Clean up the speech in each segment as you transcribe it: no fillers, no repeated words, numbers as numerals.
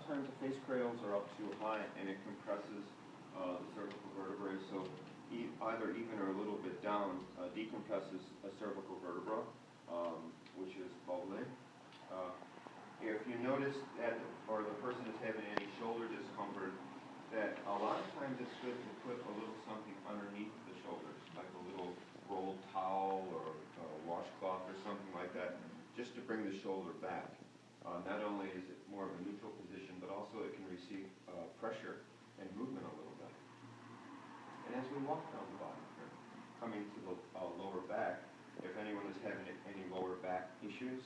of times the face cradles are up too high and it compresses the cervical vertebrae. So either even or a little bit down decompresses a cervical vertebra, which is bubbling. If you notice that, or the person is having any shoulder discomfort, that a lot of times it's good to put a little something underneath the shoulders, like a little rolled towel or a washcloth or something like that, just to bring the shoulder back. Not only is it more of a neutral position, but also it can receive pressure and movement a little bit. And as we walk down the body here, coming to the lower back, if anyone is having any lower back issues,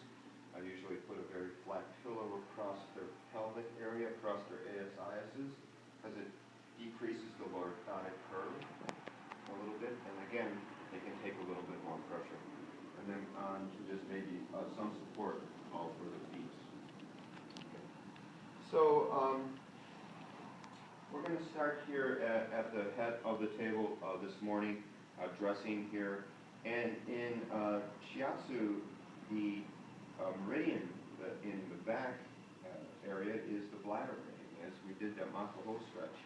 I usually put a very flat pillow across their pelvic area, across their ASISs, because it decreases the lordotic curve a little bit, and again, they can take a little bit more pressure. And then on to just maybe some support all for the feet. Okay. So we're going to start here at the head of the table this morning, dressing here. And in Shiatsu, the meridian in the back area is the bladder meridian, as we did that Makoho stretch.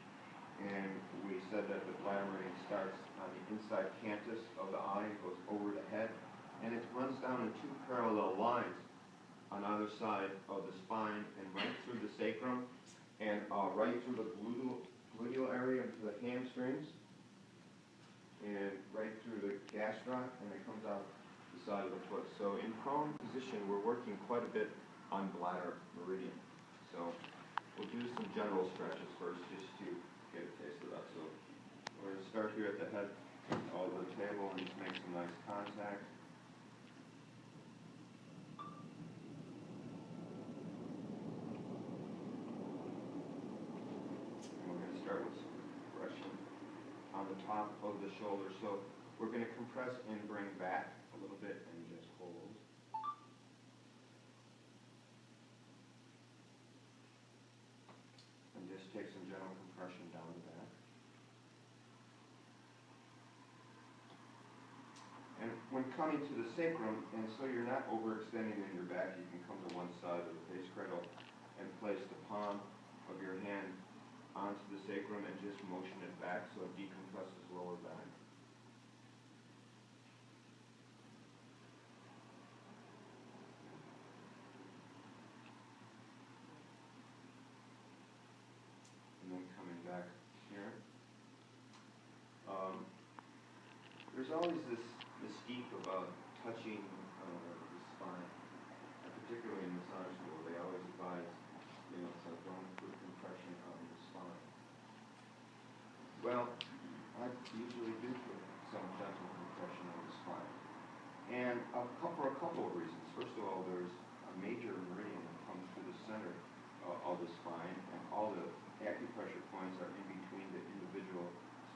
And we said that the bladder meridian starts on the inside canthus of the eye, goes over the head, and it runs down in two parallel lines on either side of the spine and right through the sacrum and right through the gluteal area into the hamstrings and right through the gastroc, and it comes out the side of the foot. So in prone position, we're working quite a bit on bladder meridian. So we'll do some general stretches first just to get a taste of that. So we're going to start here at the head of the table and just make some nice contact. And we're going to start with some compression on the top of the shoulder. So we're going to compress and bring back a little bit and just hold. And just take some general compression down the back. And when coming to the sacrum, and so you're not overextending in your back, you can come to one side of the face cradle and place the palm of your hand onto the sacrum and just motion it back so it decompresses lower back. And then coming back here. There's always this mystique about touching the spine, and particularly in massage school. They always advise, so don't put compression on the spine. Well, I usually do put some gentle compression on the spine, and for a couple of reasons. First of all, there's a major meridian that comes through the center of the spine, and all the acupressure points are in between the individual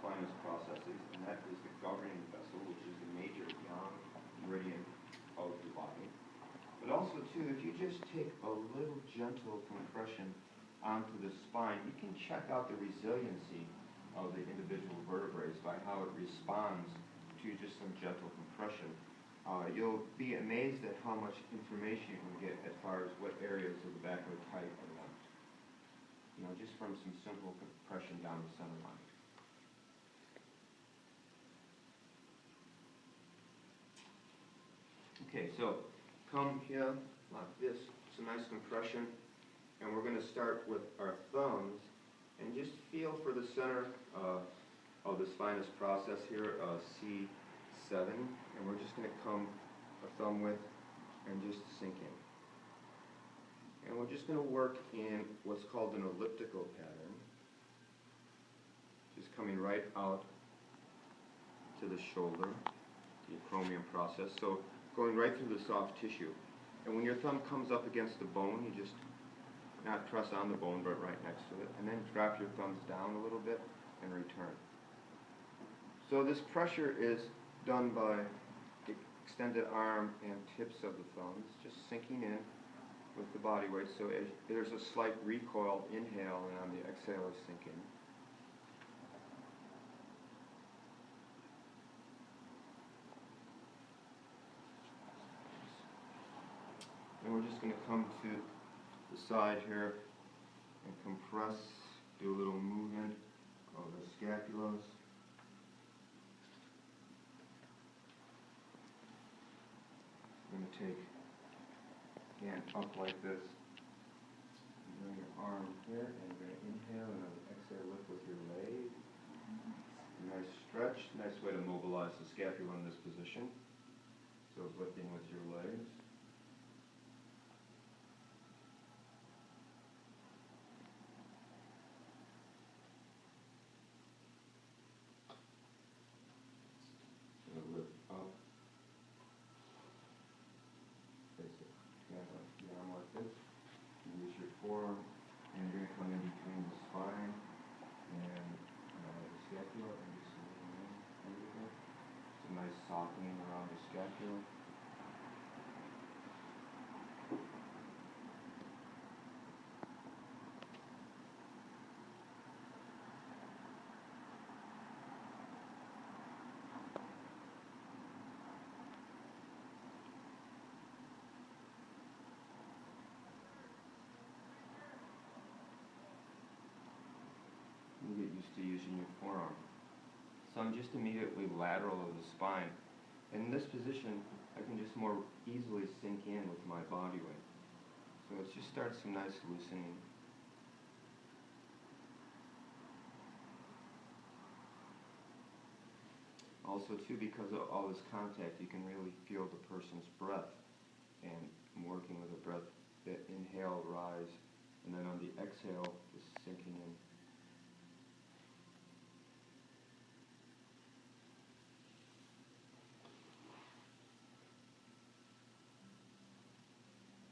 spinous processes, and that is the governing vessel, which is the major yang meridian of the body. But also, too, if you just take a little gentle compression onto the spine, you can check out the resiliency of the individual vertebrae by how it responds to just some gentle compression. You'll be amazed at how much information you can get as far as what areas of the back are tight or not. Just from some simple compression down the center line. Okay, so come here like this. It's a nice compression. And we're going to start with our thumbs and just feel for the center of the spinous process here, C7. And we're just going to come a thumb width and just sink in. And we're just going to work in what's called an elliptical pattern. Just coming right out to the shoulder, the acromion process. So going right through the soft tissue. And when your thumb comes up against the bone, you just not press on the bone, but right next to it. And then drop your thumbs down a little bit and return. So this pressure is done by the extended arm and tips of the thumbs, just sinking in with the body weight. So there's a slight recoil, inhale, and on the exhale is sink in. And we're just going to come to the side here and compress, do a little movement of the scapulas. I'm going to take hand up like this. Bring your arm here, and you're going to inhale and then exhale, lift with your leg. Nice stretch, nice way to mobilize the scapula in this position. So lifting with your legs. So lift up. Place it hand on the arm like this. Use your forearm, and you're going to come in between the spine and the scapula, and just lean in a little bit. Just a nice softening around the scapula. You get used to using your forearm. So I'm just immediately lateral of the spine. And in this position, I can just more easily sink in with my body weight. So let's just start some nice loosening. Also too, because of all this contact, you can really feel the person's breath. And I'm working with a breath, the inhale, rise, and then on the exhale, just sinking in.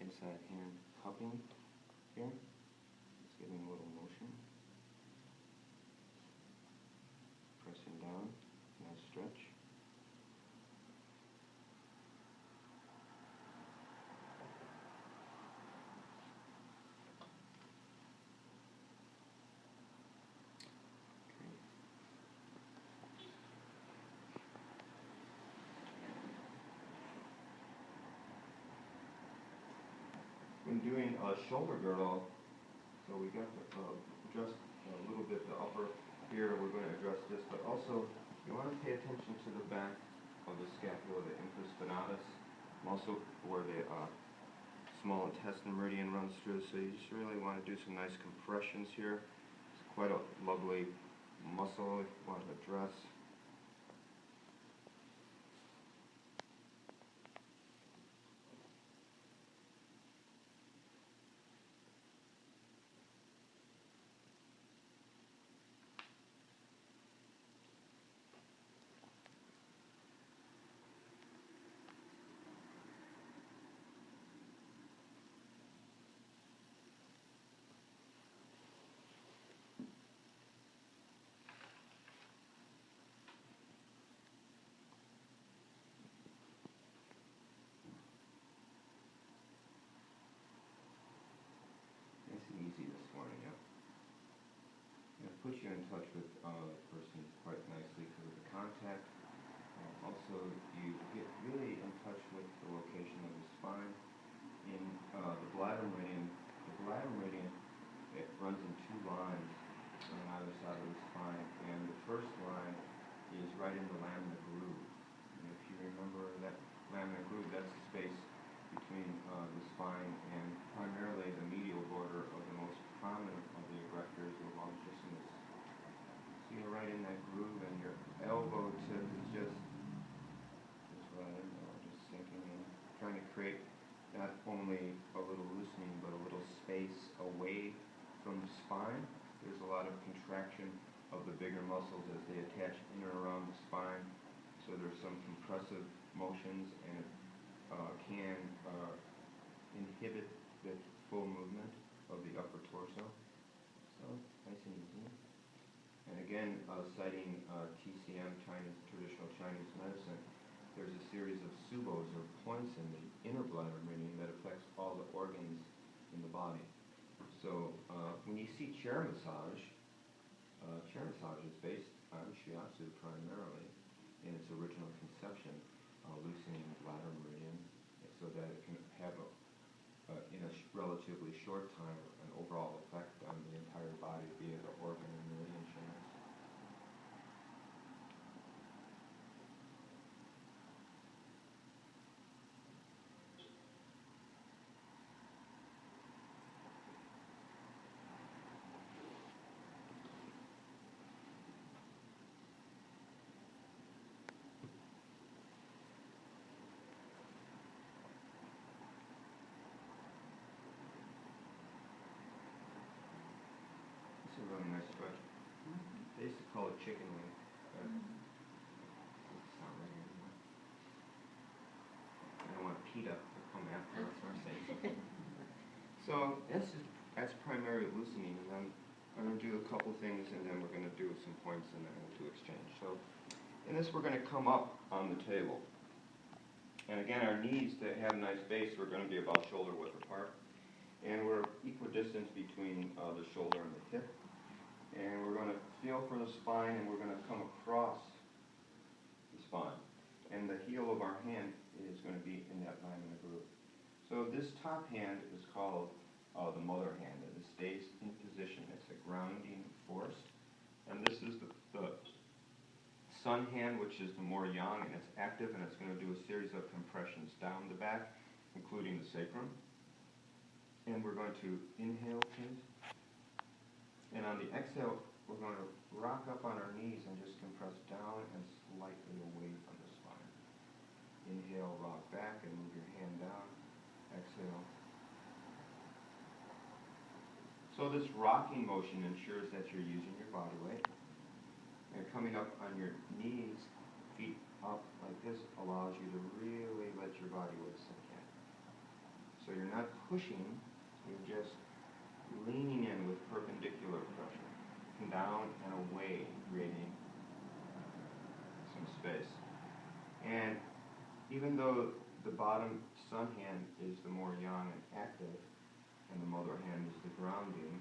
Inside hand cupping here, just giving a little motion. Pressing down, nice stretch. When doing a shoulder girdle, so we got to adjust a little bit the upper here, we're going to address this, but also you want to pay attention to the back of the scapula, the infraspinatus, and also where the small intestine meridian runs through, so you just really want to do some nice compressions here. It's quite a lovely muscle if you want to address. Easy this morning, yeah. It puts you in touch with the person quite nicely because of the contact. Also, you get really in touch with the location of the spine. In the bladder meridian, it runs in two lines on either side of the spine, and the first line is right in the lamina groove. And if you remember that lamina groove, that's the space between the spine and primarily the medial border of the most prominent of the erectors, the longissimus. So you're right in that groove, and your elbow tip is just right in there, just sinking in, trying to create not only a little loosening, but a little space away from the spine. There's a lot of contraction of the bigger muscles as they attach in or around the spine. So there's some compressive motions, and it can inhibit the full movement of the upper torso. So, nice and easy. And again, citing TCM, traditional Chinese medicine, there's a series of subos, or points in the inner bladder meridian that affects all the organs in the body. So, when you see chair massage is based on Shiatsu primarily in its original conception, loosening the bladder meridian so that it can have, in a relatively short time, an overall effect on the chicken wing. It's not ready anymore. I don't want PETA to come after us or say something. So that's primary loosening, and then I'm going to do a couple things, and then we're going to do some points, and then we'll do exchange. So in this, we're going to come up on the table. And again, our knees, to have a nice base, we're going to be about shoulder width apart. And we're equidistant between the shoulder and the hip. And we're going to feel for the spine, and we're going to come across the spine. And the heel of our hand is going to be in that laminar groove. So this top hand is called the mother hand, and it stays in position. It's a grounding force. And this is the sun hand, which is the more yang, and it's active, and it's going to do a series of compressions down the back, including the sacrum. And we're going to inhale, please. And on the exhale, we're going to rock up on our knees and just compress down and slightly away from the spine. Inhale, rock back, and move your hand down. Exhale. So this rocking motion ensures that you're using your body weight. And coming up on your knees, feet up like this, allows you to really let your body weight sink in. So you're not pushing, you're just leaning in with perpendicular pressure, down and away, creating some space. And even though the bottom sun hand is the more yang and active, and the mother hand is the grounding,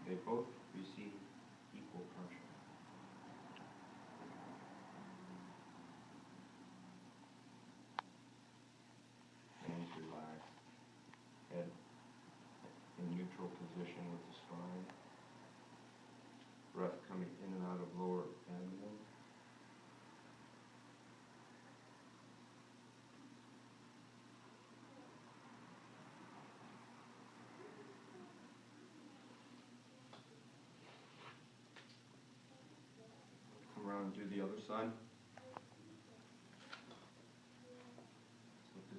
they both receive equal pressure. Hands relaxed, head in neutral position with the spine. Breath coming in and out of lower abdomen. Come around and do the other side.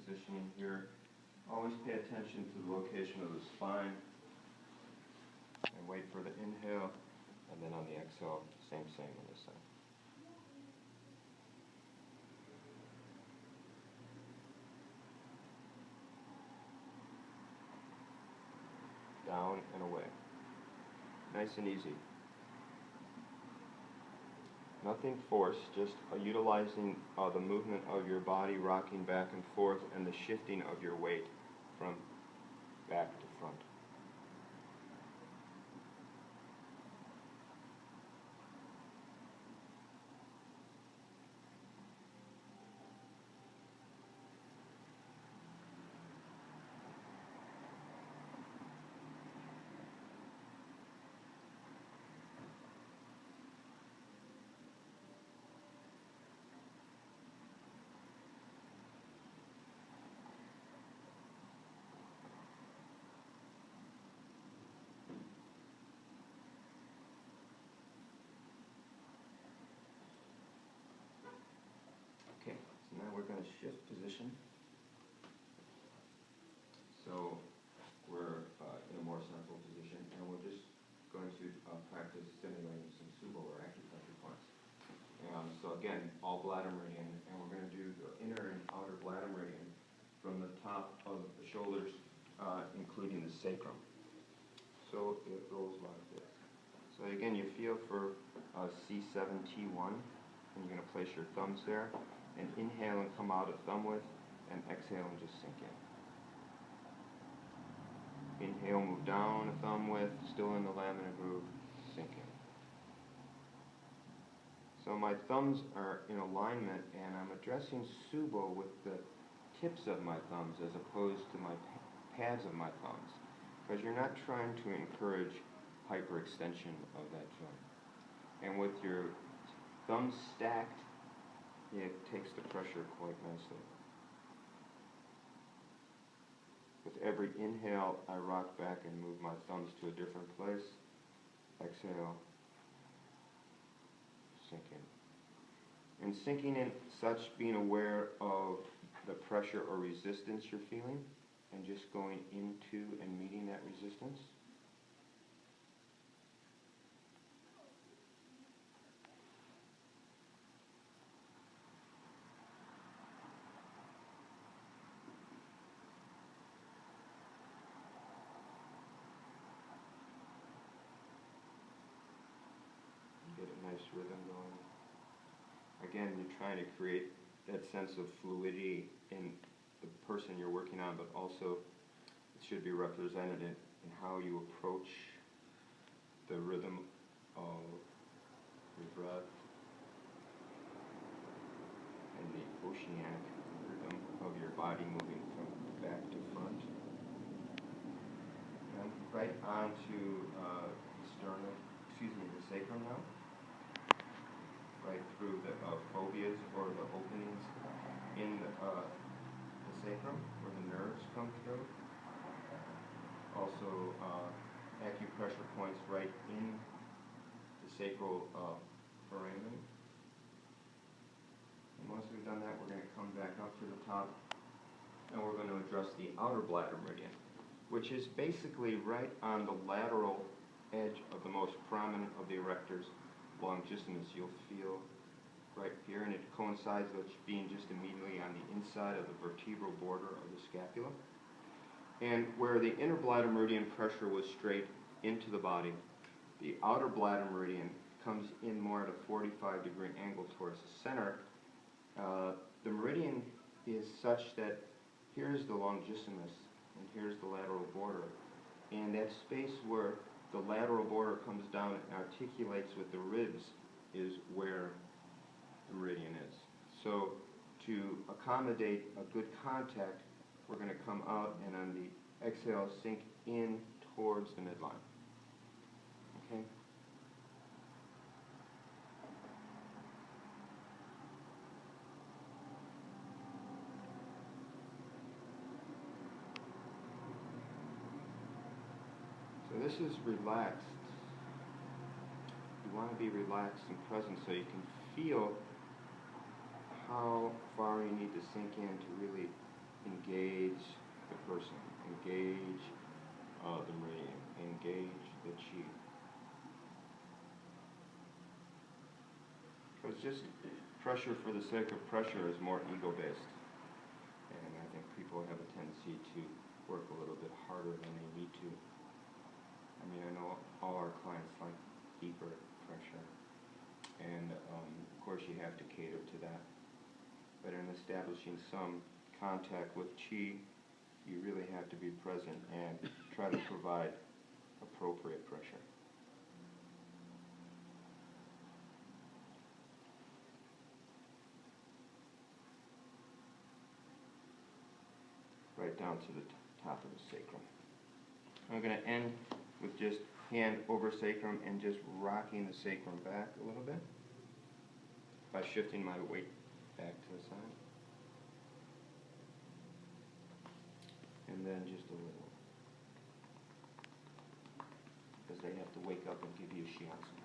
Positioning here. Always pay attention to the location of the spine. And wait for the inhale. And then on the exhale, same on this side. Down and away. Nice and easy. Nothing forced, just utilizing the movement of your body, rocking back and forth, and the shifting of your weight from back to front. Okay, so now we're going to shift position. So we're in a more central position, and we're just going to practice stimulating some subo or acupressure points. So again, all bladder meridian, and we're going to do the inner and outer bladder meridian from the top of the shoulders, including the sacrum. So it goes like this. So again, you feel for C7, T1, and you're going to place your thumbs there, and inhale and come out a thumb width, and exhale and just sink in. Inhale, move down a thumb width, still in the laminar groove, sink in. So my thumbs are in alignment, and I'm addressing subo with the tips of my thumbs as opposed to my pads of my thumbs, because you're not trying to encourage hyperextension of that joint. And with your thumbs stacked, it takes the pressure quite nicely. With every inhale, I rock back and move my thumbs to a different place. Exhale, sink in. And sinking in such, being aware of the pressure or resistance you're feeling, and just going into and meeting that resistance. again, you're trying to create that sense of fluidity in the person you're working on, but also it should be represented in how you approach the rhythm of your breath and the oceanic rhythm of your body moving from back to front. And right onto the sternum, the sacrum now. Right through the foveas or the openings in the sacrum where the nerves come through. Also acupressure points right in the sacral foramen. And once we've done that, we're going to come back up to the top and we're going to address the outer bladder meridian, which is basically right on the lateral edge of the most prominent of the erectors longissimus. You'll feel right here, and it coincides with being just immediately on the inside of the vertebral border of the scapula. And where the inner bladder meridian pressure was straight into the body, the outer bladder meridian comes in more at a 45-degree angle towards the center. The meridian is such that here's the longissimus and here's the lateral border. And that space where the lateral border comes down and articulates with the ribs is where the meridian is. So to accommodate a good contact, we're going to come out and on the exhale sink in towards the midline. Okay? So this is relaxed. You want to be relaxed and present so you can feel how far you need to sink in to really engage the person, engage the meridian, engage the chi. Because just pressure for the sake of pressure is more ego-based. And I think people have a tendency to work a little bit harder than they need to. I mean, I know all our clients like deeper pressure. And of course you have to cater to that. But in establishing some contact with chi, you really have to be present and try to provide appropriate pressure. Right down to the top of the sacrum. I'm going to end with just hand over sacrum and just rocking the sacrum back a little bit by shifting my weight back to the side. And then just a little. Because they have to wake up and give you Shiatsu.